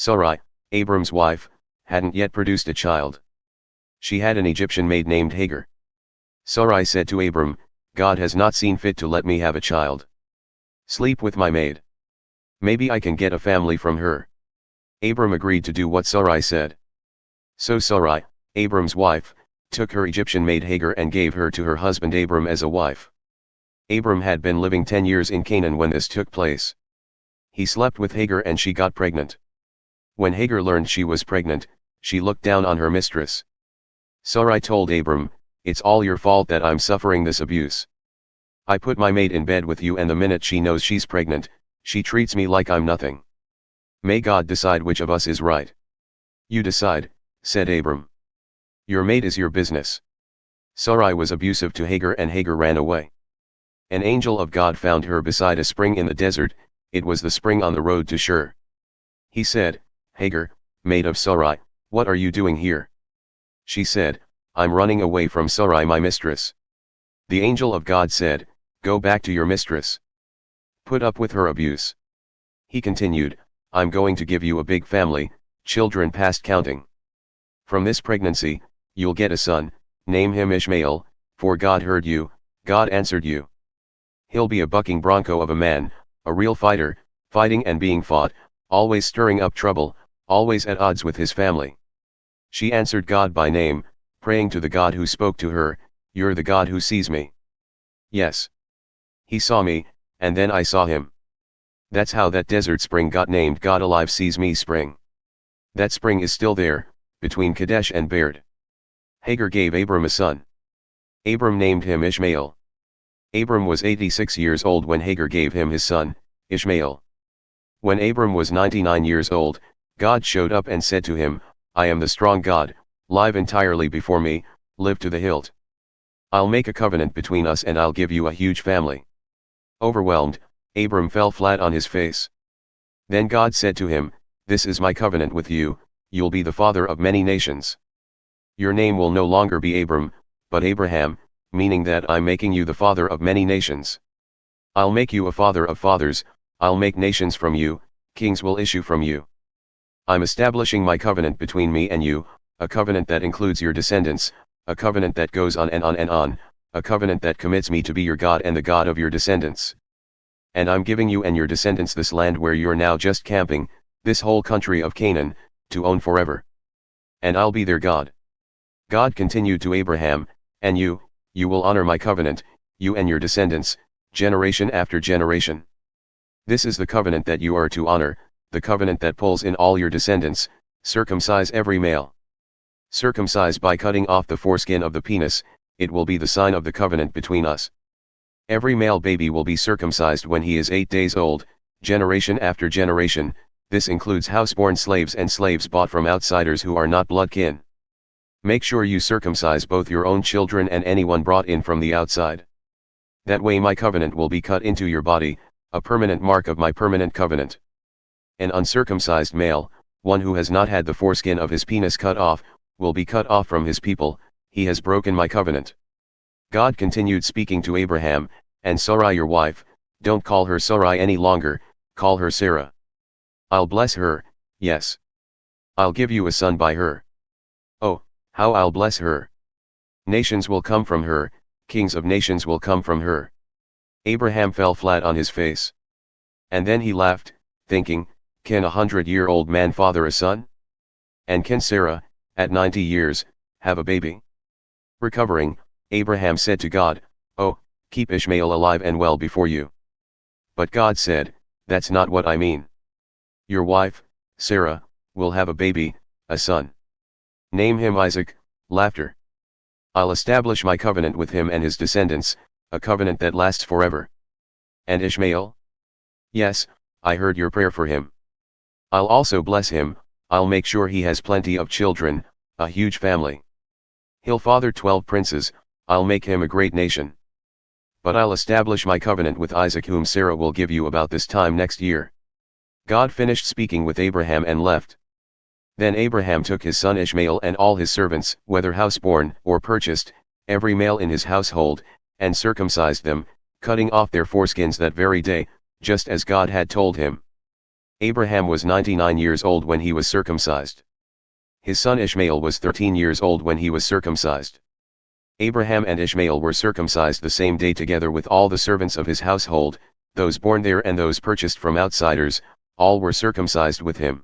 Sarai, Abram's wife, hadn't yet produced a child. She had an Egyptian maid named Hagar. Sarai said to Abram, God has not seen fit to let me have a child. Sleep with my maid. Maybe I can get a family from her. Abram agreed to do what Sarai said. So Sarai, Abram's wife, took her Egyptian maid Hagar and gave her to her husband Abram as a wife. Abram had been living 10 years in Canaan when this took place. He slept with Hagar and she got pregnant. When Hagar learned she was pregnant, she looked down on her mistress. Sarai told Abram, it's all your fault that I'm suffering this abuse. I put my maid in bed with you and the minute she knows she's pregnant, she treats me like I'm nothing. May God decide which of us is right. You decide, said Abram. Your maid is your business. Sarai was abusive to Hagar and Hagar ran away. An angel of God found her beside a spring in the desert, it was the spring on the road to Shur. He said, Hagar, maid of Sarai, what are you doing here? She said, I'm running away from Sarai my mistress. The angel of God said, go back to your mistress. Put up with her abuse. He continued, I'm going to give you a big family, children past counting. From this pregnancy, you'll get a son, name him Ishmael, for God heard you, God answered you. He'll be a bucking bronco of a man, a real fighter, fighting and being fought, always stirring up trouble, always at odds with his family. She answered God by name, praying to the God who spoke to her, you're the God who sees me. Yes. He saw me, and then I saw him. That's how that desert spring got named God Alive Sees Me Spring. That spring is still there, between Kadesh and Bered. Hagar gave Abram a son. Abram named him Ishmael. Abram was 86 years old when Hagar gave him his son, Ishmael. When Abram was 99 years old, God showed up and said to him, I am the strong God, live entirely before me, live to the hilt. I'll make a covenant between us and I'll give you a huge family. Overwhelmed, Abram fell flat on his face. Then God said to him, this is my covenant with you, you'll be the father of many nations. Your name will no longer be Abram, but Abraham, meaning that I'm making you the father of many nations. I'll make you a father of fathers, I'll make nations from you, kings will issue from you. I'm establishing my covenant between me and you, a covenant that includes your descendants, a covenant that goes on and on and on, a covenant that commits me to be your God and the God of your descendants. And I'm giving you and your descendants this land where you're now just camping, this whole country of Canaan, to own forever. And I'll be their God. God continued to Abraham, and you will honor my covenant, you and your descendants, generation after generation. This is the covenant that you are to honor, the covenant that pulls in all your descendants, circumcise every male. Circumcise by cutting off the foreskin of the penis, it will be the sign of the covenant between us. Every male baby will be circumcised when he is 8 days old, generation after generation, this includes houseborn slaves and slaves bought from outsiders who are not blood kin. Make sure you circumcise both your own children and anyone brought in from the outside. That way my covenant will be cut into your body, a permanent mark of my permanent covenant. An uncircumcised male, one who has not had the foreskin of his penis cut off, will be cut off from his people, he has broken my covenant. God continued speaking to Abraham, and Sarai your wife, don't call her Sarai any longer, call her Sarah. I'll bless her, yes. I'll give you a son by her. Oh, how I'll bless her. Nations will come from her, kings of nations will come from her. Abraham fell flat on his face. And then he laughed, thinking, can a 100-year-old man father a son? And can Sarah, at 90 years, have a baby? Recovering, Abraham said to God, oh, keep Ishmael alive and well before you. But God said, that's not what I mean. Your wife, Sarah, will have a baby, a son. Name him Isaac, laughter. I'll establish my covenant with him and his descendants, a covenant that lasts forever. And Ishmael? Yes, I heard your prayer for him. I'll also bless him, I'll make sure he has plenty of children, a huge family. He'll father 12 princes, I'll make him a great nation. But I'll establish my covenant with Isaac whom Sarah will give you about this time next year. God finished speaking with Abraham and left. Then Abraham took his son Ishmael and all his servants, whether houseborn or purchased, every male in his household, and circumcised them, cutting off their foreskins that very day, just as God had told him. Abraham was 99 years old when he was circumcised. His son Ishmael was 13 years old when he was circumcised. Abraham and Ishmael were circumcised the same day together with all the servants of his household, those born there and those purchased from outsiders, all were circumcised with him.